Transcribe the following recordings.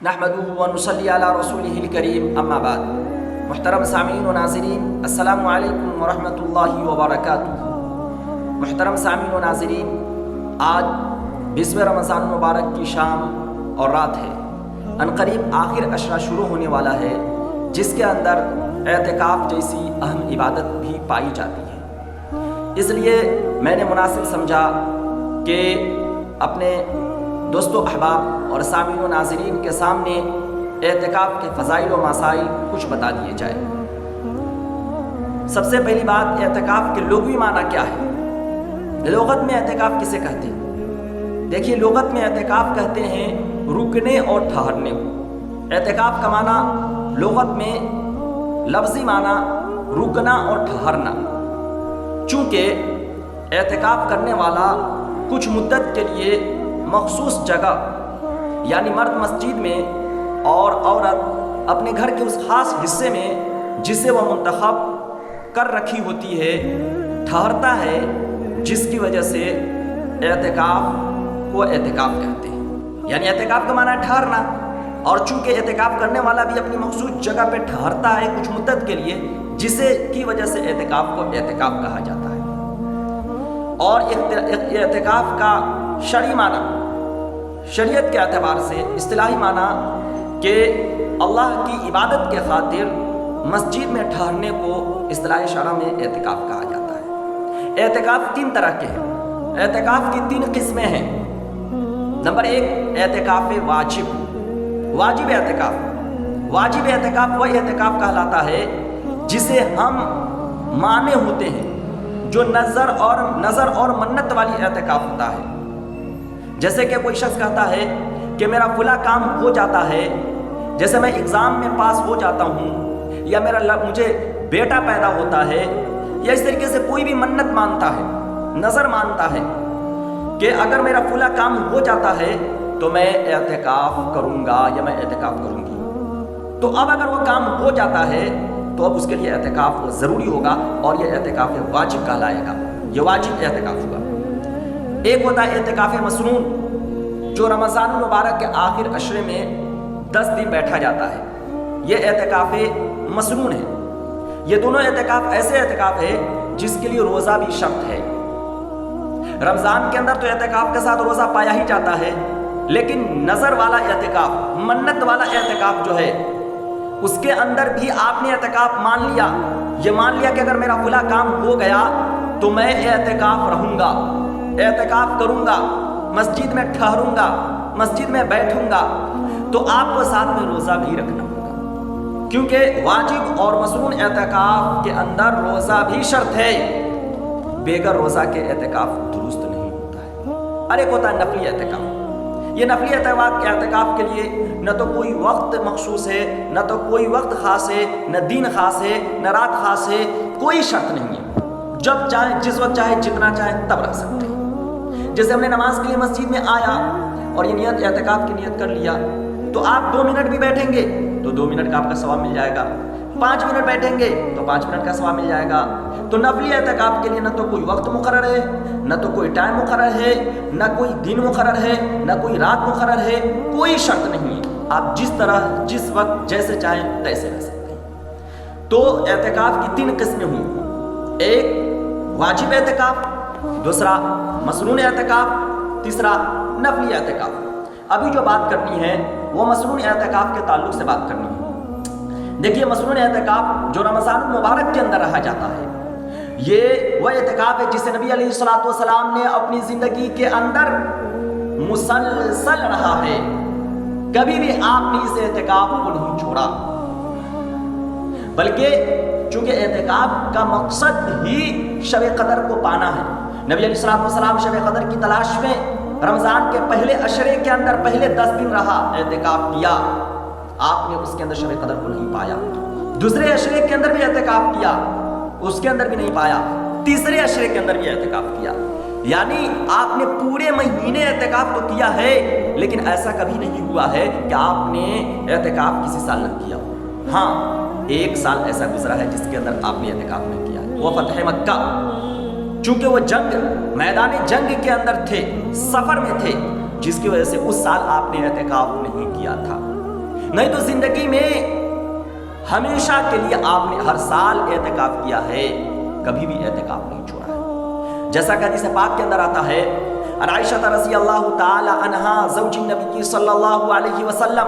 نحمدہ و نصلی علی رسولہ الکریم، اما بعد۔ محترم سامعین و ناظرین، السلام علیکم ورحمۃ اللہ وبرکاتہ۔ محترم سامعین و ناظرین، آج 20 رمضان المبارک کی شام اور رات ہے۔ عنقریب آخر عشرہ شروع ہونے والا ہے، جس کے اندر اعتکاف جیسی اہم عبادت بھی پائی جاتی ہے۔ اس لیے میں نے مناسب سمجھا کہ اپنے دوستو احباب اور سامعین و ناظرین کے سامنے اعتکاف کے فضائل و مسائل کچھ بتا دیے جائے۔ سب سے پہلی بات، اعتکاف کے لغوی معنی کیا ہے؟ لغت میں اعتکاف کسے کہتے ہیں؟ دیکھیے، لغت میں اعتکاف کہتے ہیں رکنے اور ٹھہرنے کو۔ اعتکاف کا معنی لغت میں لفظی معنی رکنا اور ٹھہرنا۔ چونکہ اعتکاف کرنے والا کچھ مدت کے لیے مخصوص جگہ یعنی مرد مسجد میں اور عورت اپنے گھر کے اس خاص حصے میں جسے وہ منتخب کر رکھی ہوتی ہے ٹھہرتا ہے، جس کی وجہ سے اعتکاف کو اعتکاف کہتے ہیں۔ یعنی اعتکاف کا معنی ہے ٹھہرنا، اور چونکہ اعتکاف کرنے والا بھی اپنی مخصوص جگہ پہ ٹھہرتا ہے کچھ مدت کے لیے، جسے کی وجہ سے اعتکاف کو اعتکاف کہا جاتا ہے۔ اور اعتکاف کا شرعی معنی، شریعت کے اعتبار سے اصطلاحی معنی کہ اللہ کی عبادت کے خاطر مسجد میں ٹھہرنے کو اصطلاح شرع میں اعتکاف کہا جاتا ہے۔ اعتکاف 3 طرح کے ہیں۔ اعتکاف کی 3 قسمیں ہیں۔ نمبر 1، اعتکاف واجب اعتکاف۔ واجب اعتکاف وہ اعتکاف کہلاتا ہے جسے ہم مانے ہوتے ہیں، جو نظر اور منت والی اعتکاف ہوتا ہے۔ جیسے کہ کوئی شخص کہتا ہے کہ میرا فلاں کام ہو جاتا ہے، جیسے میں ایگزام میں پاس ہو جاتا ہوں، یا مجھے بیٹا پیدا ہوتا ہے، یا اس طریقے سے کوئی بھی منت مانتا ہے، نظر مانتا ہے کہ اگر میرا فلاں کام ہو جاتا ہے تو میں اعتکاف کروں گا یا میں اعتکاف کروں گی۔ تو اب اگر وہ کام ہو جاتا ہے تو اب اس کے لیے اعتکاف ضروری ہوگا، اور یہ اعتکاف واجب کہلائے گا۔ یہ واجب اعتکاف ہوگا۔ ایک ہوتا ہے اعتکاف مسنون، جو رمضان المبارک کے آخر عشرے میں 10 دن بیٹھا جاتا ہے۔ یہ اعتکاف مسنون ہے۔ یہ دونوں اعتکاف ایسے اعتکاف ہے جس کے لیے روزہ بھی شرط ہے۔ رمضان کے اندر تو اعتکاف کے ساتھ روزہ پایا ہی جاتا ہے، لیکن نظر والا اعتکاف، منت والا اعتکاف جو ہے، اس کے اندر بھی آپ نے اعتکاف مان لیا، یہ مان لیا کہ اگر میرا فلاں کام ہو گیا تو میں اعتکاف رہوں گا، اعتکاف کروں گا، مسجد میں ٹھہروں گا، مسجد میں بیٹھوں گا، تو آپ کو ساتھ میں روزہ بھی رکھنا ہوگا، کیونکہ واجب اور مسنون اعتکاف کے اندر روزہ بھی شرط ہے۔ بغیر روزہ کے اعتکاف درست نہیں ہوتا ہے۔ اور ایک ہوتا ہے نفلی اعتکاف۔ یہ نفلی اعتکاف کے لیے نہ تو کوئی وقت مخصوص ہے، نہ تو کوئی وقت خاص ہے، نہ دن خاص ہے، نہ رات خاص ہے، کوئی شرط نہیں ہے۔ جب چاہے، جس وقت چاہے، جتنا چاہے تب رکھ سکتے ہیں۔ جیسے ہم نے نماز کے لیے مسجد میں آیا اور یہ نیت، اعتکاف کی نیت کر لیا، تو آپ 2 منٹ بھی بیٹھیں گے تو 2 منٹ کا آپ کا ثواب مل جائے گا، 5 منٹ بیٹھیں گے تو 5 منٹ کا ثواب مل جائے گا۔ تو نفلی اعتکاف کے لیے نہ تو کوئی وقت مقرر ہے، نہ تو کوئی ٹائم مقرر ہے، نہ کوئی دن مقرر ہے، نہ کوئی رات مقرر ہے، کوئی شرط نہیں ہے۔ آپ جس طرح، جس وقت، جیسے چاہیں تیسے رہ سکتے ہیں۔ تو اعتکاف کی 3 قسمیں ہوئی، ایک واجب اعتکاف، دوسرا مسنون اعتکاف، تیسرا نفلی اعتکاف۔ ابھی جو بات کرنی ہے وہ مسنون اعتکاف کے تعلق سے بات کرنی ہے۔ دیکھیے، مسنون اعتکاف جو رمضان المبارک کے اندر رہا جاتا ہے، یہ وہ اعتکاف ہے جسے نبی علیہ الصلوۃ والسلام نے اپنی زندگی کے اندر مسلسل رہا ہے۔ کبھی بھی آپ نے اس اعتکاف کو نہیں چھوڑا، بلکہ چونکہ اعتکاف کا مقصد ہی شب قدر کو پانا ہے۔ نبی علیہ الصلوۃ والسلام شب قدر کی تلاش میں رمضان کے پہلے عشرے کے اندر پہلے 10 دن رہا، اعتکاف کیا۔ آپ نے اس کے اندر شب قدر کو نہیں پایا۔ دوسرے عشرے کے اندر بھی اعتکاف کیا، اس کے اندر بھی نہیں پایا۔ تیسرے عشرے کے اندر بھی اعتکاف کیا۔ یعنی آپ نے پورے مہینے اعتکاف تو کیا ہے، لیکن ایسا کبھی نہیں ہوا ہے کہ آپ نے اعتکاف کسی سال نہ کیا ہو۔ ہاں، 1 سال ایسا گزرا ہے جس کے اندر آپ نے اعتکاف نہیں کیا ہے، وہ فتح مکہ۔ چونکہ وہ جنگ، میدان جنگ کے اندر تھے، سفر میں تھے، جس کی وجہ سے اس سال آپ نے اعتکاف نہیں کیا تھا۔ نہیں تو زندگی میں ہمیشہ کے لیے آپ نے ہر سال اعتکاف کیا ہے، کبھی بھی اعتکاف نہیں چھوڑا ہے۔ جیسا کہ حدیث پاک کے اندر آتا ہے، عن عائشہ رضی اللہ تعالی عنہا زوج النبی صلی اللہ علیہ وسلم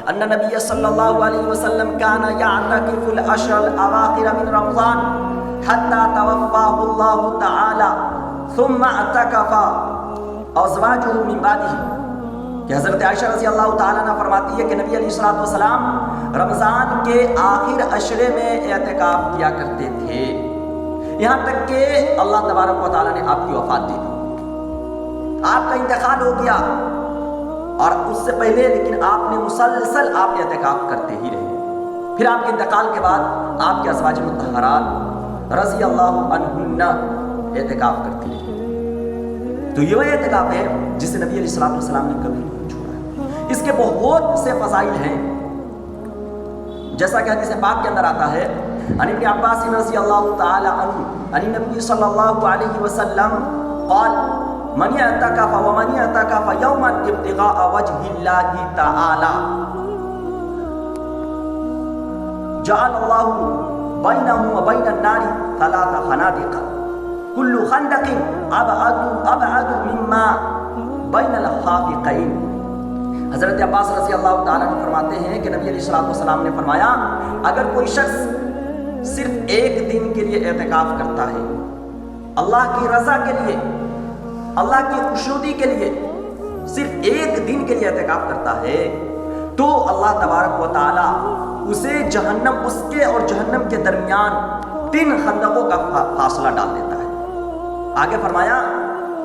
ان نبی صلی اللہ علیہ وسلم کان یعتکف العشر الاواخر من رمضان حتی توفاه اللہ تعالی ثم اعتکف ازواجہ من بعدہ، کہ حضرت عائشہ رضی اللہ تعالیٰ عنہ فرماتی ہے کہ نبی علیہ الصلوۃ والسلام رمضان کے آخر عشرے میں اعتکاف کیا کرتے تھے، یہاں تک کہ اللہ تبارک و تعالیٰ نے آپ کی وفات دے دی، آپ کا انتقال ہو گیا، اور اس سے پہلے لیکن آپ نے مسلسل آپ اعتکاف کرتے ہی رہے۔ پھر آپ کے انتقال کے بعد آپ کے ازواج مطہرات رضی اللہ عنہن اعتکاف کرتی رہی۔ تو یہ وہ اعتکاف ہے جسے نبی علیہ الصلوۃ والسلام نے کبھی نہیں چھوڑا ہے۔ اس کے بہت سے فضائل ہیں، جیسا کہ حدیث پاک کے اندر آتا ہے، عن ابن عباس رضی اللہ تعالی عنہ عن النبی صلی اللہ علیہ وسلم قال من اعتکف ومن اعتکف یوما ابتغاء وجہ اللہ تعالی جعل اللہ بینہ وبین النار ثلاث خنادق کل خندق ابعد مما بین الخافقین۔ حضرت عباس رضی اللہ تعالیٰ عنہ فرماتے ہیں کہ نبی علیہ الصلوۃ والسلام نے فرمایا، اگر کوئی شخص صرف ایک دن کے لیے اعتکاف کرتا ہے، اللہ کی رضا کے لیے، اللہ کی خوشنودی کے لیے صرف ایک دن کے لیے اعتکاف کرتا ہے، تو اللہ تبارک و تعالیٰ اسے جہنم، اس کے اور جہنم کے درمیان 3 خندقوں کا فاصلہ ڈال دیتا ہے۔ آگے فرمایا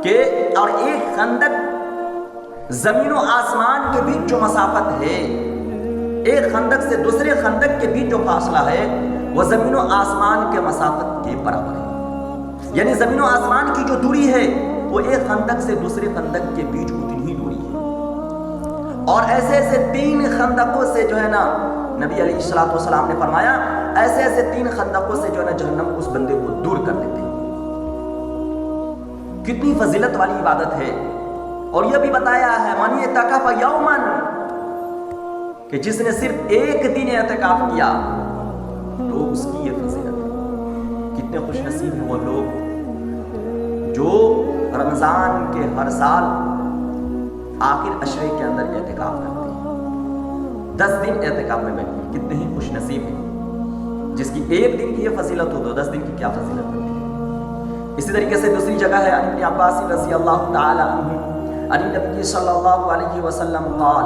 کہ اور ایک خندق زمین و آسمان کے بیچ جو مسافت ہے، ایک خندق سے دوسرے خندق کے بیچ جو فاصلہ ہے وہ زمین و آسمان کے مسافت کے برابر ہے، یعنی زمین و آسمان کی جو دوری ہے وہ ایک خندق سے دوسرے خندق کے بیچ اتنی ہی دوری ہے۔ اور ایسے ایسے 3 خندقوں سے جو ہے نا، نبی علیہ الصلوۃ والسلام نے فرمایا ایسے ایسے 3 خندقوں سے جو ہے نا جہنم اس بندے کو دور کر دیتے ہیں۔ کتنی فضیلت والی عبادت ہے، اور یہ بھی بتایا ہے من اعتکف یومن، کہ جس نے صرف ایک دن اعتکاف کیا تو اس کی یہ فضیلت ہے۔ کتنے خوش نصیب ہیں وہ لوگ جو رمضان کے ہر سال آخر عشرے کے اندر اعتکاف کرتے ہیں، 10 دن اعتکاف میں بیٹھتے ہیں۔ کتنے ہی خوش نصیب ہیں جس کی ایک دن کی یہ فضیلت ہو تو 10 دن کی کیا فضیلت ہوتی ہے۔ اسی طریقے سے دوسری جگہ ہے، ابن عباس رضی اللہ تعالی عنہ عن النبی صلی اللہ علیہ وسلم قال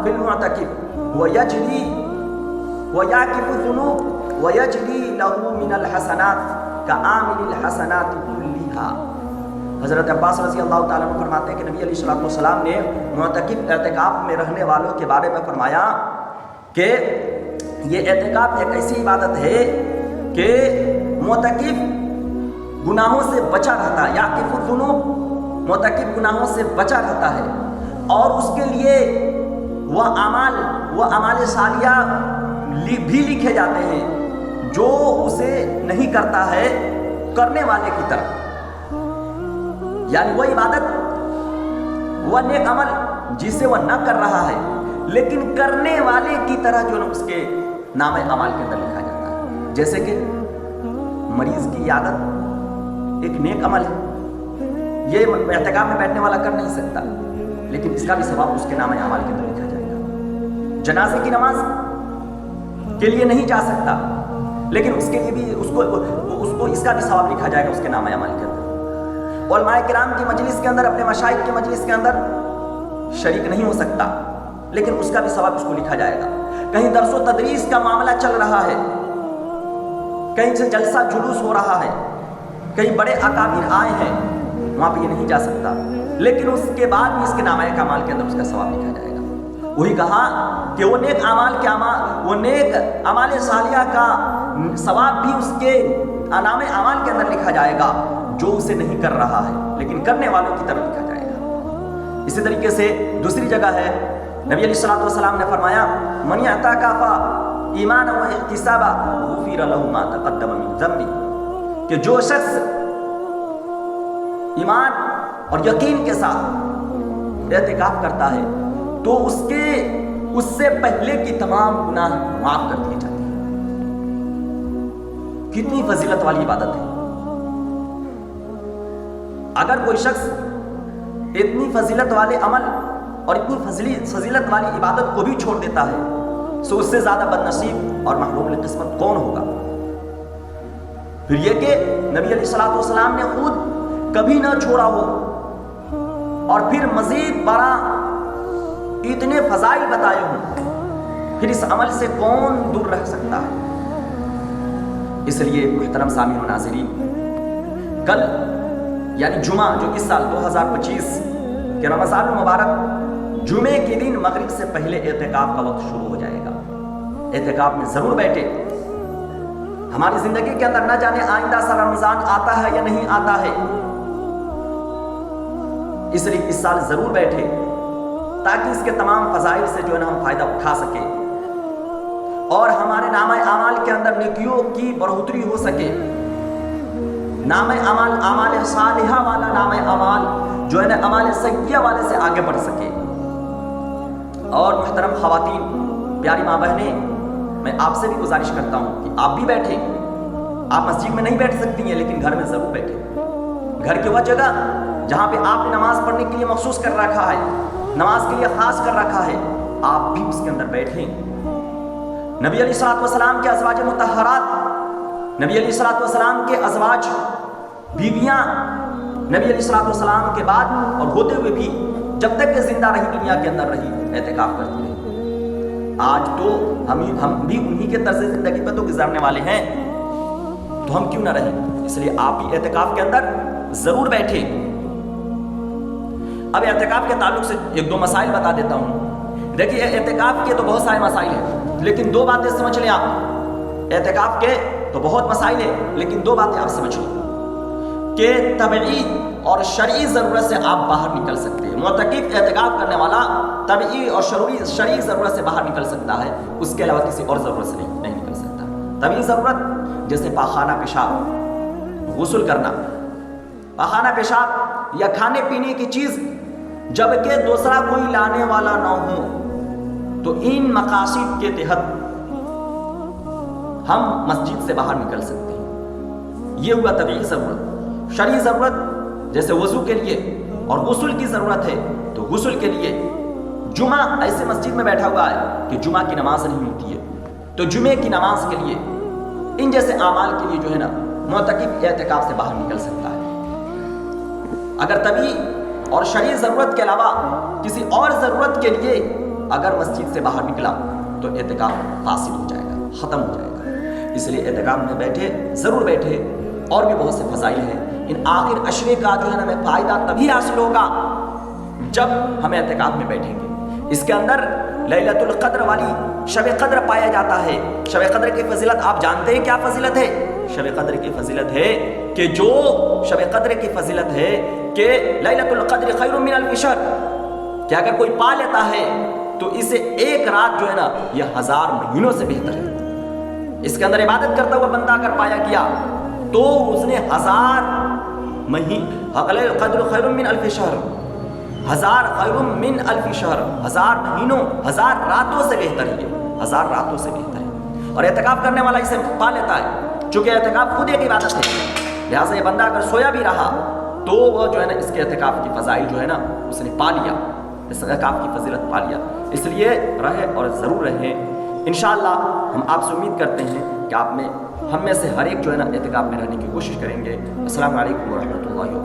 فی المعتکف ویجری ویعکف الذنوب ویجری له من الحسنات کعامل الحسنات کلیہا۔ حضرت عباس رضی اللہ تعالیٰ عنہ فرماتے ہیں کہ نبی علیہ الصلوۃ والسلام نے معتکف اعتکاف میں رہنے والوں کے بارے میں فرمایا کہ یہ اعتکاف ایک ایسی عبادت ہے کہ معتکف گناہوں سے بچا رہتا ہے، یعکف الذنوب، معتکف گناہوں سے بچا رہتا ہے، اور اس کے لیے وہ اعمال صالحہ بھی لکھے جاتے ہیں جو اسے نہیں کرتا ہے کرنے والے کی طرف، یعنی وہ عبادت، وہ نیک عمل جسے وہ نہ کر رہا ہے لیکن کرنے والے کی طرح جو اس کے نام اعمال کے اندر لکھا جاتا ہے۔ جیسے کہ مریض کی عیادت ایک نیک عمل ہے، یہ اعتکاف میں بیٹھنے والا کر نہیں سکتا، لیکن اس کا بھی ثواب اس کے نام اعمال کے اندر لکھا جائے گا۔ جنازے کی نماز کے لیے نہیں جا سکتا، لیکن اس کے لیے بھی اس کو اس کا بھی ثواب لکھا جائے گا اس کے نام اعمال کے اندر۔ علماء کرام کی مجلس کے اندر، اپنے مشائخ کی مجلس کے اندر شریک نہیں ہو سکتا، لیکن اس کا بھی ثواب اس کو لکھا جائے گا۔ کہیں درس و تدریس کا معاملہ چل رہا ہے، کہیں سے جلسہ جلوس ہو رہا ہے، کئی بڑے اکابر آئے ہیں، وہاں پہ یہ نہیں جا سکتا، لیکن اس کے بعد بھی اس کے نامہ اعمال کے اندر اس کا ثواب لکھا جائے گا۔ وہی کہا کہ وہ نیک اعمال صالحہ کا ثواب بھی اس کے نام اعمال کے اندر لکھا جائے گا جو اسے نہیں کر رہا ہے لیکن کرنے والوں کی طرف لکھا جائے گا۔ اسی طریقے سے دوسری جگہ ہے، نبی علیہ الصلوۃ والسلام نے فرمایا من اعتکف ایمانا و احتسابا غفر له ما تقدم من ذنبه، کہ جو شخص ایمان اور یقین کے ساتھ اعتکاف کرتا ہے تو اس سے پہلے کی تمام گناہ معاف کر دیے جاتے ہیں۔ کتنی فضیلت والی عبادت ہے۔ اگر کوئی شخص اتنی فضیلت والے عمل اور اتنی فضیلت والی عبادت کو بھی چھوڑ دیتا ہے تو اس سے زیادہ بد نصیب اور محروم القسمت کون ہوگا؟ پھر یہ کہ نبی علیہ الصلوۃ والسلام نے خود کبھی نہ چھوڑا ہو اور پھر مزید بڑا اتنے فضائل بتائے ہوں، پھر اس عمل سے کون دور رہ سکتا ہے؟ اس لیے محترم سامعین و ناظرین، کل یعنی جمعہ جو اس سال 2025 کے رمضان المبارک جمعے کے دن مغرب سے پہلے اعتکاف کا وقت شروع ہو جائے گا۔ اعتکاف میں ضرور بیٹھے۔ ہماری زندگی کے اندر نہ جانے آئندہ سال رمضان آتا ہے یا نہیں آتا ہے، اس لیے اس سال ضرور بیٹھے تاکہ اس کے تمام فضائل سے جو ہے نا ہم فائدہ اٹھا سکیں اور ہمارے نامہ اعمال کے اندر نیکیوں کی بڑھوتری ہو سکے۔ نامہ اعمال اعمال صالحہ والا نامہ اعمال جو ہے نا اعمال سیئہ والے سے آگے بڑھ سکے۔ اور محترم خواتین، پیاری ماں بہنیں، میں آپ سے بھی گزارش کرتا ہوں کہ آپ بھی بیٹھیں۔ آپ مسجد میں نہیں بیٹھ سکتی ہیں لیکن گھر میں ضرور بیٹھیں۔ گھر کی وہ جگہ جہاں پہ آپ نے نماز پڑھنے کے لیے مخصوص کر رکھا ہے، نماز کے لیے خاص کر رکھا ہے، آپ بھی اس کے اندر بیٹھیں۔ نبی علیہ الصلوۃ والسلام کے ازواج مطہرات، نبی علیہ الصلوۃ والسلام کے ازواج بیویاں نبی علیہ الصلوۃ والسلام کے بعد اور ہوتے ہوئے بھی جب تک کہ زندہ رہی، دنیا کے اندر رہی، اعتکاف کرتی رہی۔ آج تو ہم بھی انہی کے طرز زندگی پہ تو گزارنے والے ہیں، تو ہم کیوں نہ رہیں؟ اس لیے آپ بھی اعتکاف کے اندر ضرور بیٹھیں۔ اب اعتکاف کے تعلق سے ایک دو مسائل بتا دیتا ہوں۔ دیکھیے، اعتکاف کے تو بہت سارے مسائل ہیں لیکن دو باتیں سمجھ لیں آپ۔ اعتکاف کے تو بہت مسائل ہیں لیکن دو باتیں آپ سمجھ لیں کہ طبعی اور شرعی ضرورت سے آپ باہر نکل سکتے ہیں۔ معتکف اعتکاف کرنے والا طبعی اور شرعی ضرورت سے باہر نکل سکتا ہے، اس کے علاوہ کسی اور ضرورت سے نہیں نکل سکتا۔ طبعی ضرورت جیسے پاخانہ پیشاب، غسل کرنا، پاخانہ پیشاب یا کھانے پینے کی چیز جبکہ دوسرا کوئی لانے والا نہ ہو، تو ان مقاصد کے تحت ہم مسجد سے باہر نکل سکتے ہیں۔ یہ ہوا طبعی ضرورت۔ شرعی ضرورت جیسے وضو کے لیے اور غسل کی ضرورت ہے، تو غسل کے لیے جمعہ ایسے مسجد میں بیٹھا ہوا ہے کہ جمعہ کی نماز نہیں ہوتی ہے، تو جمعے کی نماز کے لیے، ان جیسے اعمال کے لیے جو ہے نا معتکف اعتکاف سے باہر نکل سکتا ہے۔ اگر طبعی اور شرعی ضرورت کے علاوہ کسی اور ضرورت کے لیے اگر مسجد سے باہر نکلا تو اعتکاف فاسد ہو جائے گا، ختم ہو جائے گا۔ اس لیے اعتکاف میں بیٹھے، ضرور بیٹھے۔ اور بھی بہت سے فضائل ہیں۔ ان آخر عشرے کا جو ہے نا ہمیں فائدہ تبھی حاصل ہوگا جب ہم اعتکاف میں بیٹھیں گے۔ اس کے اندر لیلۃ القدر والی شب قدر پایا جاتا ہے۔ شب قدر کی فضیلت آپ جانتے ہیں کیا فضیلت ہے؟ شب قدر کی فضیلت ہے کہ جو شب قدر کی فضیلت ہے کہ لیلۃ القدر خیر من الف شہر، کہ اگر کوئی پا لیتا ہے تو اسے ایک رات جو ہے نا یہ 1000 مہینوں سے بہتر ہے۔ اس کے اندر عبادت کرتا ہوا بندہ اگر پایا گیا تو اس نے 1000 قدر خیر من الف شہر، 1000 خیر من الف شہر، 1000 مہینوں، 1000 راتوں سے بہتر ہے، 1000 راتوں سے بہتر ہے۔ اور اعتکاف کرنے والا اسے پا لیتا ہے، چونکہ اعتکاف خود ایک عبادت ہے، لہٰذا یہ بندہ اگر سویا بھی رہا تو وہ جو ہے نا اس کے اعتکاف کی فضائل جو ہے نا اس نے پا لیا، اس اعتکاف کی فضیلت پا لیا۔ اس لیے رہے اور ضرور رہیں۔ انشاءاللہ ہم آپ سے امید کرتے ہیں کہ آپ میں ہم میں سے ہر ایک جو ہے نا اعتکاف میں رہنے کی کوشش کریں گے۔ السلام علیکم ورحمۃ اللہ وبرکاتہ۔